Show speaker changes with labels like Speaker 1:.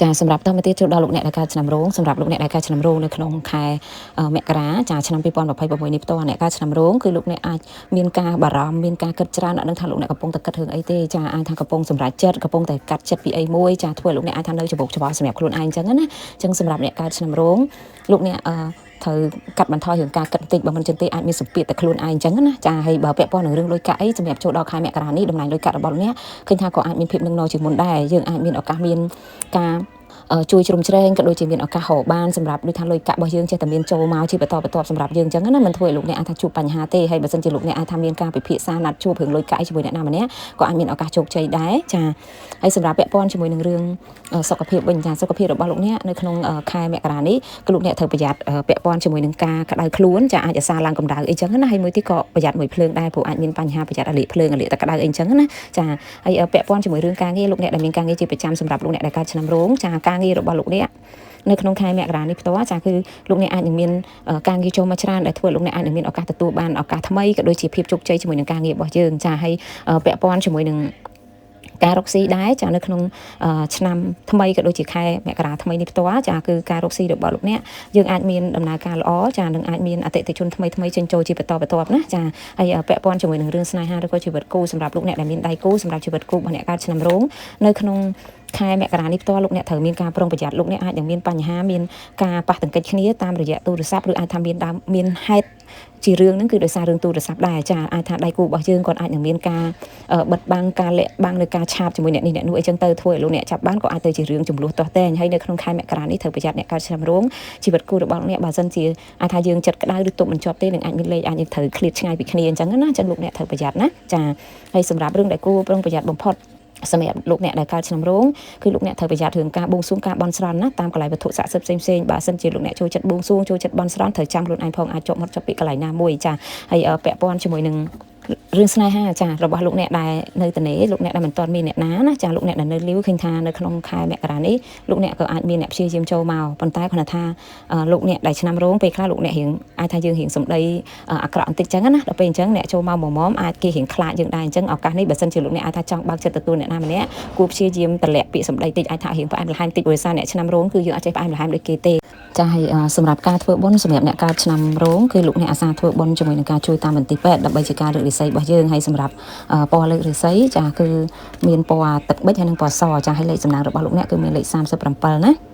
Speaker 1: ចាសម្រាប់តមកទៀតចូលដល់លោកអ្នកដែលកើតឆ្នាំរោងសម្រាប់លោកអ្នកដែលកើតឆ្នាំរោងនៅក្នុងខែមករាចាឆ្នាំ2026នេះផ្ទាល់អ្នកកើតឆ្នាំរោងគឺលោកអ្នកអាចមានការបារម្ភមានការគិតច្រើនអត់ដឹងថាលោកអ្នកកំពុងតែគិតរឿងអីទេចាអាចថាកំពុងសម្រាប់ចិត្តកំពុងតែកាត់ចិត្តពីអីមួយចាធ្វើលោកអ្នកអាចថានៅច្បុកច្បល់សម្រាប់ខ្លួនឯងអញ្ចឹងណាអញ្ចឹងសម្រាប់អ្នកកើតឆ្នាំរោងលោកអ្នកត្រូវកាត់បន្ថយរឿងការគិតបន្តិចបើមិនចឹងទេអាចមានសម្ពាធតែខ្លួនឯងអញ្ចឹងណាចាហើយបើពាក់ព័ន្ធនឹងរឿងលុយកាក់អីសម្រាប់ចូលដល់ខែមករានេះតម្លៃលុយកាក់របស់លោកអ្នកឃើញថាក៏អាចមានភាពនឹងណជាងមុនដែរយើងអាចមានឱកាសមានការជួយជ្រោមជ្រែងក៏ដូចជាមានឱកាសរកបានសម្រាប់ដូចថាលុយកាក់របស់យើងចេះតែមានចូលមកជាបន្តបន្ទាប់សម្រាប់យើងអញ្ចឹងណាមិនធ្វើឲ្យលោកអ្នកអាចថាជួបបញ្ហាទេហើយបើសិនជាលោកអ្នកអាចថាមានការពិភាក្សាណាត់ជួបរឿងលុយកាក់ជាមួយអ្នកណាម្នាក់ក៏អាចមានឱកាសជោគជ័យដែរចាហើយសម្រាប់ពាក់ព័ន្ធជាមួយនឹងរឿងសុខភាពវិញចាសុខភាពរបស់លោកអ្នកនៅក្នុងខែមករានេះគឺលោកអ្នកត្រូវប្រយ័ត្នពាក់ព័ន្ធជាមួយនឹងការក្តៅខ្លួនចាអាចអាសាឡើងកម្ដៅអីចឹងណាហើយមួយទៀតក៏ប្រយ័ត្នមួយភ្លើងដែរព្រោះអាចមានបញ្ហាប្រយ័ត្នអាលៀកភ្លើងអាលៀកតែក្តៅអីចឹងណាចាហើយពាក់ព័ន្ធជាមួយរឿងការងារលោកអ្នកដែលមានការងារជាប្រចាំសម្រាប់លោកអ្នកដែលកើតឆ្នាំរោងចាការងាររបស់លោកអ្នកនៅក្នុងខែមករានេះផ្ទាល់ចាគឺលោកអ្នកអាចនឹងមានការងារចូលមកច្រើនដែលធ្វើលោកអ្នកអាចនឹងមានឱកាសទទួលបានឱកាសថ្មីក៏ដូចជាភាពជោគជ័យជាមួយនឹងការងាររបស់យើងចាហើយពាក់ព័ន្ធជាមួយនឹងការរកស៊ីដែរចានៅក្នុងឆ្នាំថ្មីក៏ដូចជាខែមករាថ្មីនេះផ្ទាល់ចាគឺការរកស៊ីរបស់លោកអ្នកយើងអាចមានដំណើរការល្អចានឹងអាចមានអតិថិជនថ្មីចេញចូលជាបន្តបន្ទាប់ណាចាហើយពាក់ព័ន្ធជាមួយនឹងរឿងស្នេហាឬក៏ជីវិតគូសម្រាប់លោកអ្នកដែលមានដៃគូសម្រាប់ជីវិតគូរបស់អ្នកកើតឆ្នាំរោងនៅក្នុងខែមករានេះផ្ទាល់លោកអ្នកត្រូវមានការប្រុងប្រយ័ត្នលោកអ្នកអាចនឹងមានបញ្ហាមានការប៉ះទង្គិចគ្នាតាមរយៈទូរស័ព្ទឬអាចថាមានហេតុជារឿងហ្នឹងគឺដោយសាររឿងទូរស័ព្ទដែរចាអាចថាដៃគូរបស់យើងគាត់អាចនឹងមានការបិទបាំងការលាក់បាំងនៅការឆាបជាមួយអ្នកនេះអ្នកនោះអីចឹងទៅធ្វើឲ្យលោកអ្នកចាប់បានក៏អាចទៅជារឿងចំនួនទាស់តែងហើយនៅក្នុងខែមករានេះត្រូវប្រយ័ត្នអ្នកកើតឆ្នាំរោងជីវិតគូរបស់អ្នកបើសិនជាអាចថាយើងចិត្តក្តៅឬទប់មិនជាប់ទេនឹងអាចមានលេខអាចនឹងត្រូវឃ្លាតឆ្ងាយពីគ្នាអញ្ចឹងណាចឹងលោកអ្នកត្រូវប្រយ័ត្នណាចាហើយសម្រាប់រឿងដែលគូប្រុងប្រយ័ត្នបំផុតសម្រាប់លោកអ្នកដែលកើតឆ្នាំរោងគឺលោកអ្នកត្រូវប្រយ័ត្នរឿងការបួងសួងការបន់ស្រន់ណាតាមកន្លែងវត្ថុស័ក្តិសិទ្ធិផ្សេងបើសិនជាលោកអ្នកចូលចិត្តបួងសួងចូលចិត្តបន់ស្រន់ត្រូវចាំខ្លួនឯងផងអាចជាប់មាត់ជាប់ពីកន្លែងណាមួយចាហើយពាក់ព័ន្ធជាមួយនឹងរឿងស្នេហាចារបស់លោកអ្នកដែលនៅតនេលោកអ្នកដែលមិនទាន់មានអ្នកណាណាចាលោកអ្នកដែលនៅលីវឃើញថានៅក្នុងខែមករានេះលោកអ្នកក៏អាចមានអ្នកព្យាយាមចូលមកប៉ុន្តែគាត់ថាលោកអ្នកដែលឆ្នាំរោងពេលខ្លះលោកអ្នករៀងអាចថាយើងរៀងសំដីអាក្រក់បន្តិចចឹងណាដល់ពេលអញ្ចឹងអ្នកចូលមកមុំអាចគេរៀងខ្លាចយើងដែរអញ្ចឹងឱកាសនេះបើសិនជាលោកអ្នកអាចថាចង់បើកចិត្តទទួលអ្នកណាម្នាក់គួរព្យាយាមតម្លាក់ពាក្យសម្ដីតិចអាចថារៀងផ្អែមល្ហែមតិចព្រោះសារអ្នកឆ្នាំរោងគឺយើងអាចចេះផ្អែមល្ហែមដូចគេទេចាហើយសម្រាប់ការធ្វើបុណ្យសម្រាប់អ្នកកើតឆ្នាំរោងគឺលោកអ្នកអាសាធ្វើបុណ្យជាមួយនឹងការជួយតាមមន្ទីរពេទ្យដើម្បីជាការលើករាសីរបស់យើងហើយសម្រាប់ពណ៌លើករាសីចាគឺមានពណ៌ទឹកប៊ិចហើយនិងពណ៌សចាហើយលេខសំណាងរបស់លោកអ្នកគឺមានលេខ37ណា